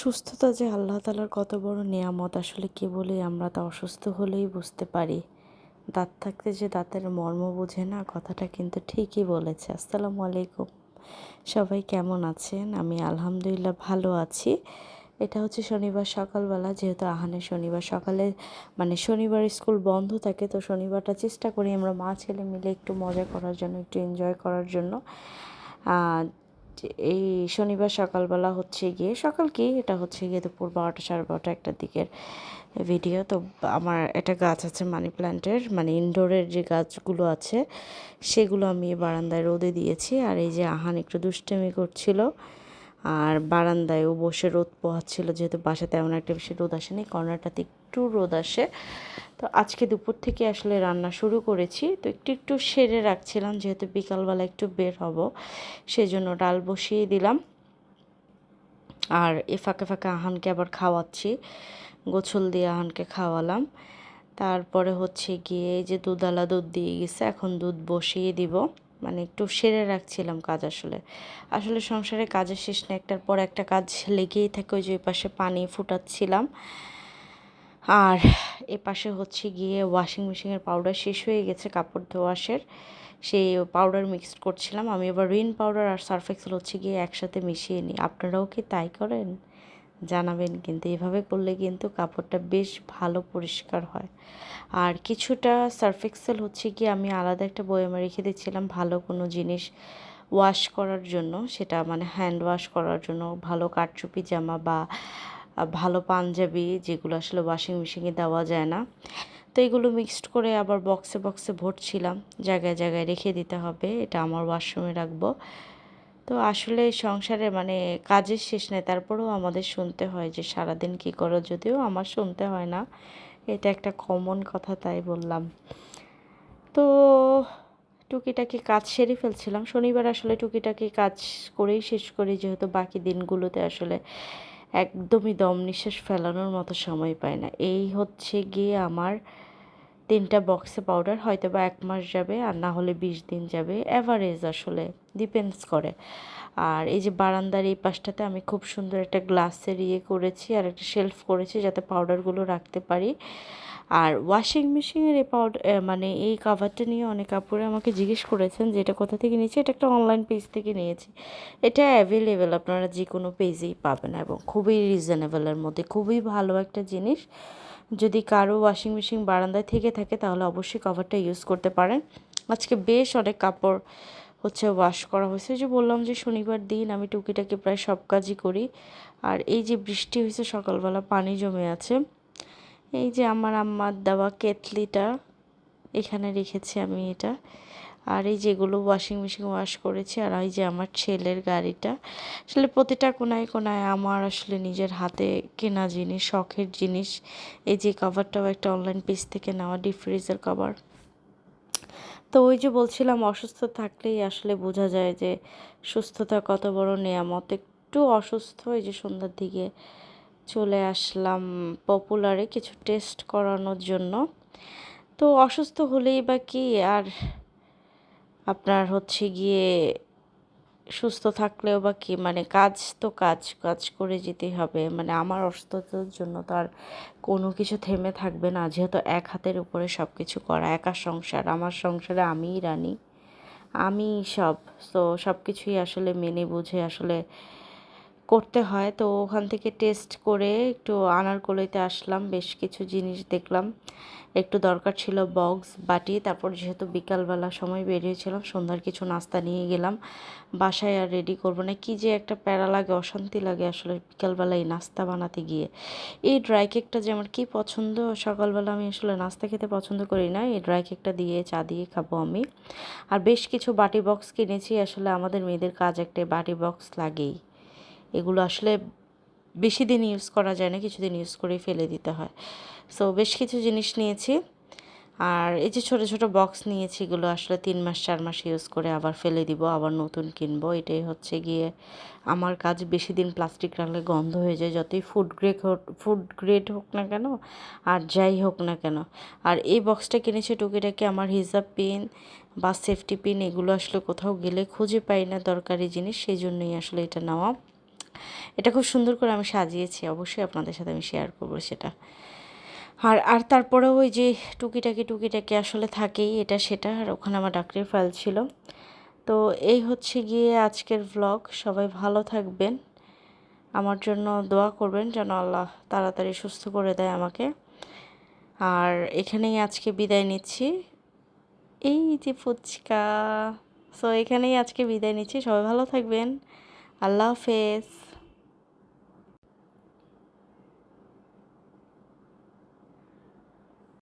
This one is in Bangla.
সুস্থতা যে আল্লাহ তাআলার কত বড় নেয়ামত আসলে কেবলই আমরা তা অসুস্থ হলেই বুঝতে পারি। দাঁত থাকতে যে দাঁতের মর্ম বোঝে না, কথাটা কিন্তু ঠিকই বলেছে। আসসালামু আলাইকুম। সবাই কেমন আছেন? আমি আলহামদুলিল্লাহ ভালো আছি। এটা হচ্ছে শনিবার সকালবেলা, যেহেতু আহানের শনিবার সকালে মানে শনিবার স্কুল বন্ধ থাকে, তো শনিবারটা চেষ্টা করি আমরা মা ছেলে মিলে একটু মজা করার জন্য, একটু এনজয় করার জন্য। এই শনিবার সকালবেলা হচ্ছে গিয়ে, সকাল কি এটা হচ্ছে গিয়ে দুপুর 12টা 12:30 একটার দিকের ভিডিও। তো আমার একটা গাছ আছে মানি প্ল্যান্টের, মানে ইনডোরের যে গাছগুলো আছে সেগুলো আমি বারান্দায় রোদে দিয়েছি। আর এই যে আহান একটু দুষ্টামি করছিল আর বারান্দায় ও বসে রোদ পোহাচ্ছিল, যেহেতু বাসায় তেমন একটা বেশি রোদ আসেনি, কর্নারটাতে একটু রোদ আসে। তো আজকে দুপুর থেকে আসলে রান্না শুরু করেছি, তো একটু একটু সেরে রাখছিলাম, যেহেতু বিকালবেলা একটু বের হব, সেজন্য ডাল বসিয়ে দিলাম। আর এ ফাঁকে ফাঁকে আহানকে আবার খাওয়াচ্ছি, গোছল দিয়ে আহানকে খাওয়ালাম। তারপরে হচ্ছে গিয়ে এই যে দুধওয়ালা দুধ দিয়ে গেছে, এখন দুধ বসিয়ে দিব। মানে একটু সেরে রাখছিলাম কাজ। আসলে আসলে সংসারে কাজের শেষ নেই, একটার পর একটা কাজ লেগেই থাকে। ওই যে ওই পাশে পানি ফুটাচ্ছিলাম, আর এ পাশে হচ্ছে গিয়ে ওয়াশিং মেশিনের পাউডার শেষ হয়ে গেছে, কাপড় ধোয়াশের, সেই পাউডার মিক্সড করছিলাম। আমি এবার রিন পাউডার আর সার্ফ এক্সেল হচ্ছে গিয়ে একসাথে মিশিয়ে নিই। আপনারাও কি তাই করেন? জানাবেন কিন্তু। এভাবে করলে কিন্তু কাপড়টা বেশ ভালো পরিষ্কার হয়। আর কিছুটা সার্ফ এক্সেল হচ্ছে গিয়ে আমি আলাদা একটা বয়ামে রেখে দিচ্ছিলাম ভালো কোনো জিনিস ওয়াশ করার জন্য, সেটা মানে হ্যান্ড ওয়াশ করার জন্য, ভালো কারচুপি জামা বা ভালো পাঞ্জাবি যেগুলো আসলে ওয়াশিং মেশিনে দেওয়া যায় না। তো এগুলো মিক্সড করে আবার বক্সে বক্সে ভরছিলাম, জায়গায় জায়গায় রেখে দিতে হবে, এটা আমার ওয়াশরুমে রাখবো। তো আসলে সংসারে মানে কাজের শেষ নেই, তারপরেও আমাদের শুনতে হয় যে সারাদিন কী করো, যদিও আমার শুনতে হয় না, এটা একটা কমন কথা, তাই বললাম। তো টুকিটাকি কাজ সেরে ফেলছিলাম। শনিবার আসলে টুকিটাকি কাজ করেই শেষ করি, যেহেতু বাকি দিনগুলোতে আসলে একদমই দম নিঃশ্বাস ফেলানোর মতো সময় পাই না। এই হচ্ছে গিয়ে আমার 3টা বক্সে পাউডার, হয়তো বা 1 মাস যাবে, আর না হলে 20 দিন যাবে, অ্যাভারেজ আসলে ডিপেন্ডস করে। আর এই যে বারান্দার এই পাশটাতে আমি খুব সুন্দর একটা গ্লাসের করেছি, আর একটা শেলফ করেছি যাতে পাউডারগুলো রাখতে পারি। আর ওয়াশিং মেশিনের এই পাউডার মানে এই কাভারটা নিয়ে অনেক আপুরে আমাকে জিজ্ঞেস করেছেন যে এটা কোথা থেকে নিয়েছি। এটা একটা অনলাইন পেজ থেকে নিয়েছি। এটা অ্যাভেলেবেল, আপনারা যে কোনো পেজেই পাবেন, এবং খুবই রিজনেবলের মধ্যে, খুবই ভালো একটা জিনিস। যদি কারো ওয়াশিং মেশিন বারান্দায় থেকে থাকে তাহলে অবশ্যই কভারটা ইউজ করতে পারেন। আজকে বেশ অনেক কাপড় হচ্ছে ওয়াশ করা হয়েছে। যে বললাম যে শনিবার দিন আমি টুকিটাকি প্রায় সব কাজই করি। আর এই যে বৃষ্টি হয়েছে সকালবেলা, পানি জমে আছে, এই যে আমার আম্মার দেওয়া কেতলিটা এখানে রেখেছি আমি এটা। আর এই যেগুলো ওয়াশিং মেশিন ওয়াশ করেছি, আর এই যে আমার ছেলের গাড়িটা, আসলে প্রতিটা কোনায় কোনায় আমার আসলে নিজের হাতে কেনা জিনিস, শখের জিনিস। এই যে কভারটাও একটা অনলাইন পেজ থেকে নেওয়া, ডিপ ফ্রিজের কভার। তো ওই যে বলছিলাম, অসুস্থ থাকলেই আসলে বোঝা যায় যে সুস্থতা কত বড় নেয়ামত। একটু অসুস্থ, এই যে সন্ধ্যার দিকে চলে আসলাম পপুলারে কিছু টেস্ট করানোর জন্য। তো অসুস্থ হলেই বা কি আর, আপনার হচ্ছে গিয়ে সুস্থ থাকলেও বা কি, মানে কাজ তো কাজ, কাজ করে যেতেই হবে। মানে আমার অসুস্থতার জন্য তো আর কোনো কিছু থেমে থাকবে না, যেহেতু এক হাতের উপরে সব কিছু করা, একা সংসার, আমার সংসারে আমিই রানী, আমি সব। তো সব কিছুই আসলে মেনে বুঝে আসলে করতে হয়। তো ওখান থেকে টেস্ট করে একটু আনারকলিতে আসলাম, বেশ কিছু জিনিস দেখলাম, একটু দরকার ছিল বক্স বাটি। তারপর যেহেতু বিকালবেলা সময় বেরিয়েছিলাম, সন্ধ্যার কিছু নাস্তা নিয়ে গেলাম, বাসায় আর রেডি করবো না, কি যে একটা প্যারা লাগে, অশান্তি লাগে আসলে বিকালবেলা এই নাস্তা বানাতে গিয়ে। এই ড্রাই কেকটা যে আমার কী পছন্দ, সকালবেলা আমি আসলে নাস্তা খেতে পছন্দ করি না, এই ড্রাই কেকটা দিয়ে চা দিয়ে খাবো আমি। আর বেশ কিছু বাটি বক্স কিনেছি, আসলে আমাদের মেয়েদের কাজ একটা বাটি বক্স লাগেই। এগুলো আসলে বেশি দিন ইউজ করা যায় না, কিছুদিন ইউজ করেই ফেলে দিতে হয়। সো বেশ কিছু জিনিস নিয়েছি। আর এই যে ছোটো ছোটো বক্স নিয়েছি, এগুলো আসলে 3 মাস 4 মাস ইউজ করে আবার ফেলে দিব, আবার নতুন কিনবো। এটাই হচ্ছে গিয়ে আমার কাজ। বেশি দিন প্লাস্টিক রাখলে গন্ধ হয়ে যায়, যতই ফুড গ্রেড হোক না কেন, আর যাই হোক না কেন। আর এই বক্সটা কিনেছি টুকিটাকি আমার হিজাব পিন বা সেফটি পিন, এগুলো আসলে কোথাও গেলে খুঁজে পাই না দরকারি জিনিস, সেই জন্যই আসলে এটা নেওয়া। এটা খুব সুন্দর করে আমি সাজিয়েছি, অবশ্যই আপনাদের সাথে আমি শেয়ার করবো সেটা। আর আর তারপরেও ওই যে টুকিটাকি আসলে থাকেই, এটা সেটা। আর ওখানে আমার ডাক্তারি ফাইল ছিল। তো এই হচ্ছে গিয়ে আজকের ভ্লগ। সবাই ভালো থাকবেন, আমার জন্য দোয়া করবেন যেন আল্লাহ তাড়াতাড়ি সুস্থ করে দেয় আমাকে। আর এখানেই আজকে বিদায় নিচ্ছি। এই যে ফুচকা। সো এখানেই আজকে বিদায় নিচ্ছি, সবাই ভালো থাকবেন। আল্লাহ হাফেজ।